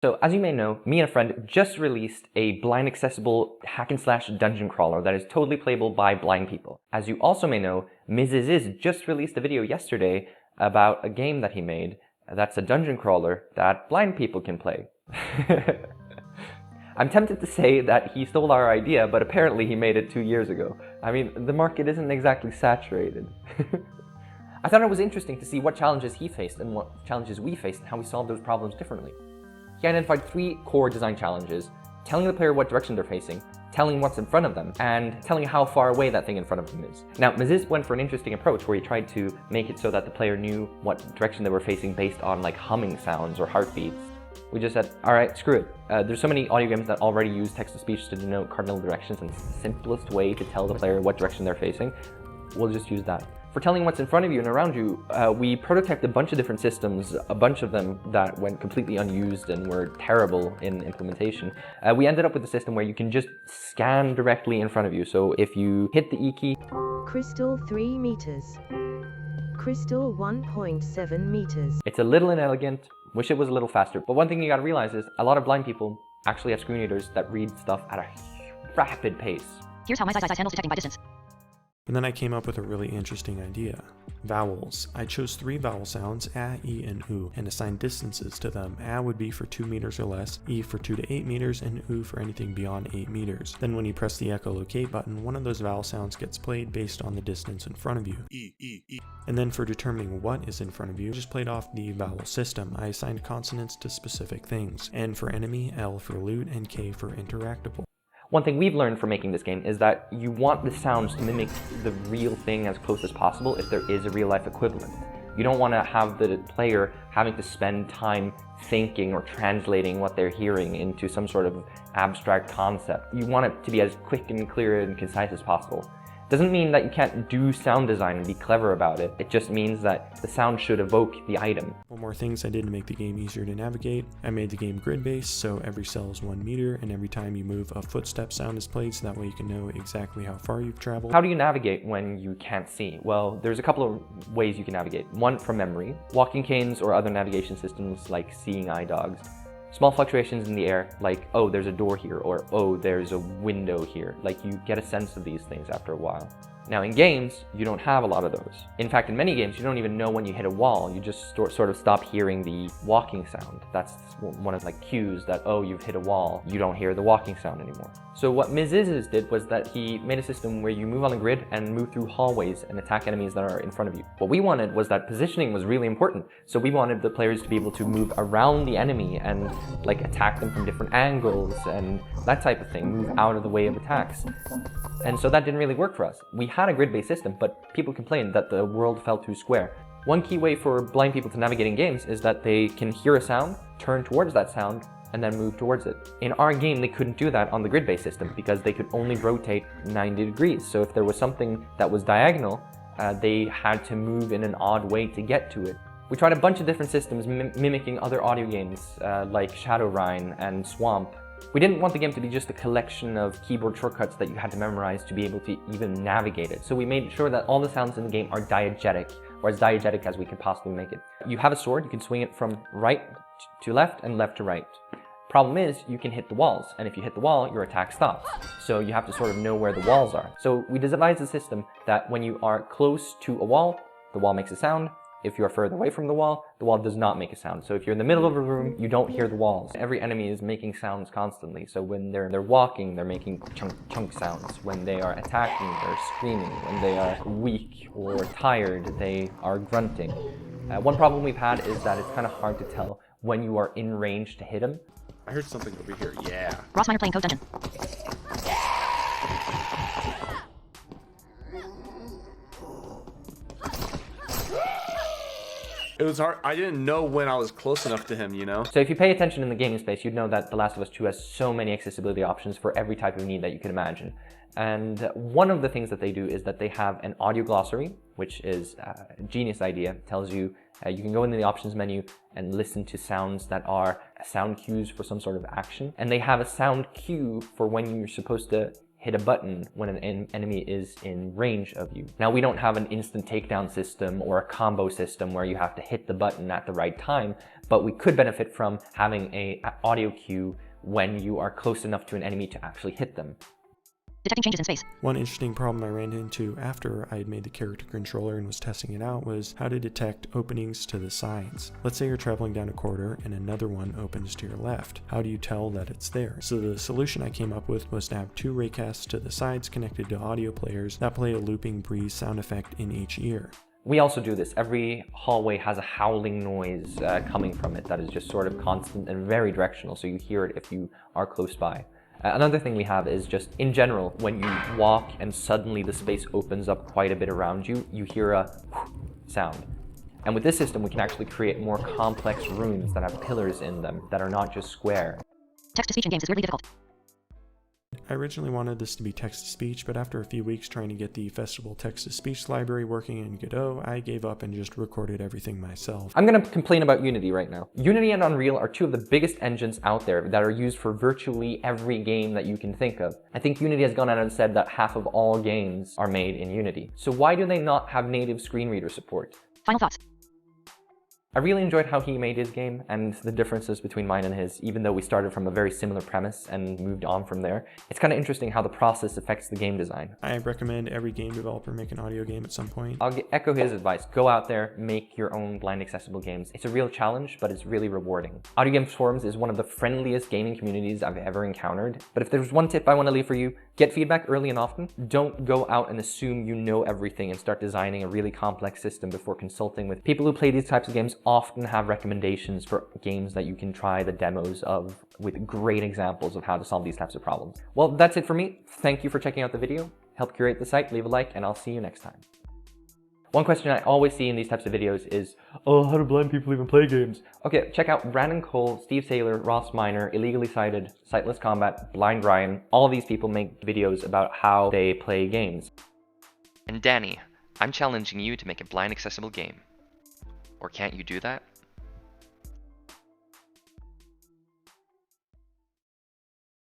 So as you may know, me and a friend just released a blind accessible hack and slash dungeon crawler that is totally playable by blind people. As you also may know, Miziziziz just released a video yesterday about a game that he made that's a dungeon crawler that blind people can play. I'm tempted to say that he stole our idea, but apparently he made it 2 years ago. I mean, the market isn't exactly saturated. I thought it was interesting to see what challenges he faced and what challenges we faced and how we solved those problems differently. He identified 3 core design challenges: telling the player what direction they're facing, telling what's in front of them, and telling how far away that thing in front of them is. Now, Miziz went for an interesting approach where he tried to make it so that the player knew what direction they were facing based on like humming sounds or heartbeats. We just said, alright, screw it. There's so many audio games that already use text-to-speech to denote cardinal directions, and it's the simplest way to tell the player what direction they're facing. We'll just use that. For telling what's in front of you and around you, we prototyped a bunch of different systems, a bunch of them that went completely unused and were terrible in implementation. We ended up with a system where you can just scan directly in front of you. So if you hit the E key... Crystal 3 meters. Crystal 1.7 meters. It's a little inelegant, wish it was a little faster. But one thing you gotta realize is a lot of blind people actually have screen readers that read stuff at a rapid pace. Here's how my size handles detecting by distance. And then I came up with a really interesting idea. Vowels. I chose 3 vowel sounds, A, E, and U, and assigned distances to them. A would be for 2 meters or less, E for 2 to 8 meters, and U for anything beyond 8 meters. Then when you press the echolocate button, one of those vowel sounds gets played based on the distance in front of you. E, E, E. And then for determining what is in front of you, just played off the vowel system. I assigned consonants to specific things. N for enemy, L for loot, and K for interactable. One thing we've learned from making this game is that you want the sounds to mimic the real thing as close as possible if there is a real-life equivalent. You don't want to have the player having to spend time thinking or translating what they're hearing into some sort of abstract concept. You want it to be as quick and clear and concise as possible. Doesn't mean that you can't do sound design and be clever about it. It just means that the sound should evoke the item. One more things I did to make the game easier to navigate. I made the game grid-based, so every cell is 1 meter, and every time you move, a footstep sound is played, so that way you can know exactly how far you've traveled. How do you navigate when you can't see? Well, there's a couple of ways you can navigate. One, from memory. Walking canes or other navigation systems like seeing eye dogs. Small fluctuations in the air, like, oh, there's a door here, or oh, there's a window here. Like, you get a sense of these things after a while. Now, in games, you don't have a lot of those. In fact, in many games, you don't even know when you hit a wall. You just sort of stop hearing the walking sound. That's one of the cues that, oh, you've hit a wall. You don't hear the walking sound anymore. So what Miziziziz did was that he made a system where you move on the grid and move through hallways and attack enemies that are in front of you. What we wanted was that positioning was really important. So we wanted the players to be able to move around the enemy and like attack them from different angles and that type of thing, move out of the way of attacks. And so that didn't really work for us. We had a grid-based system, but people complained that the world felt too square. One key way for blind people to navigate in games is that they can hear a sound, turn towards that sound, and then move towards it. In our game, they couldn't do that on the grid-based system because they could only rotate 90 degrees. So if there was something that was diagonal, they had to move in an odd way to get to it. We tried a bunch of different systems mimicking other audio games like Shadowrun and Swamp. We didn't want the game to be just a collection of keyboard shortcuts that you had to memorize to be able to even navigate it. So we made sure that all the sounds in the game are diegetic, or as diegetic as we could possibly make it. You have a sword, you can swing it from right to left and left to right. Problem is, you can hit the walls, and if you hit the wall, your attack stops. So you have to sort of know where the walls are. So we devised a system that when you are close to a wall, the wall makes a sound. If you are further away from the wall does not make a sound. So if you're in the middle of a room, you don't hear the walls. Every enemy is making sounds constantly. So when they're walking, they're making chunk sounds. When they are attacking, they're screaming. When they are weak or tired, they are grunting. One problem we've had is that it's kind of hard to tell when you are in range to hit them. I heard something over here, yeah. Ross Minor playing Code Dungeon. It was hard. I didn't know when I was close enough to him, you know? So if you pay attention in the gaming space, you'd know that The Last of Us 2 has so many accessibility options for every type of need that you can imagine. And one of the things that they do is that they have an audio glossary, which is a genius idea. It tells you, you can go into the options menu and listen to sounds that are sound cues for some sort of action. And they have a sound cue for when you're supposed to hit a button when an enemy is in range of you. Now, we don't have an instant takedown system or a combo system where you have to hit the button at the right time, but we could benefit from having an audio cue when you are close enough to an enemy to actually hit them. Detecting changes in space. One interesting problem I ran into after I had made the character controller and was testing it out was how to detect openings to the sides. Let's say you're traveling down a corridor and another one opens to your left. How do you tell that it's there? So the solution I came up with was to have 2 raycasts to the sides connected to audio players that play a looping breeze sound effect in each ear. We also do this. Every hallway has a howling noise coming from it that is just sort of constant and very directional, so you hear it if you are close by. Another thing we have is just, in general, when you walk and suddenly the space opens up quite a bit around you, you hear a sound. And with this system, we can actually create more complex rooms that have pillars in them that are not just square. Text-to-speech in games is weirdly difficult. I originally wanted this to be text-to-speech, but after a few weeks trying to get the festival text-to-speech library working in Godot, I gave up and just recorded everything myself. I'm going to complain about Unity right now. Unity and Unreal are 2 of the biggest engines out there that are used for virtually every game that you can think of. I think Unity has gone out and said that half of all games are made in Unity. So why do they not have native screen reader support? Final thoughts. I really enjoyed how he made his game and the differences between mine and his, even though we started from a very similar premise and moved on from there. It's kind of interesting how the process affects the game design. I recommend every game developer make an audio game at some point. I'll echo his advice. Go out there, make your own blind accessible games. It's a real challenge, but it's really rewarding. Audiogames Forums is one of the friendliest gaming communities I've ever encountered. But if there's one tip I want to leave for you, get feedback early and often. Don't go out and assume you know everything and start designing a really complex system before consulting with people who play these types of games. Often have recommendations for games that you can try the demos of with great examples of how to solve these types of problems. Well, that's it for me. Thank you for checking out the video. Help curate the site, leave a like, and I'll see you next time. One question I always see in these types of videos is, oh, how do blind people even play games? Okay, check out Brandon Cole, Steve Saylor, Ross Minor, Illegally Sighted, Sightless Combat, Blind Ryan. All of these people make videos about how they play games. And Danny, I'm challenging you to make a blind accessible game. Or can't you do that?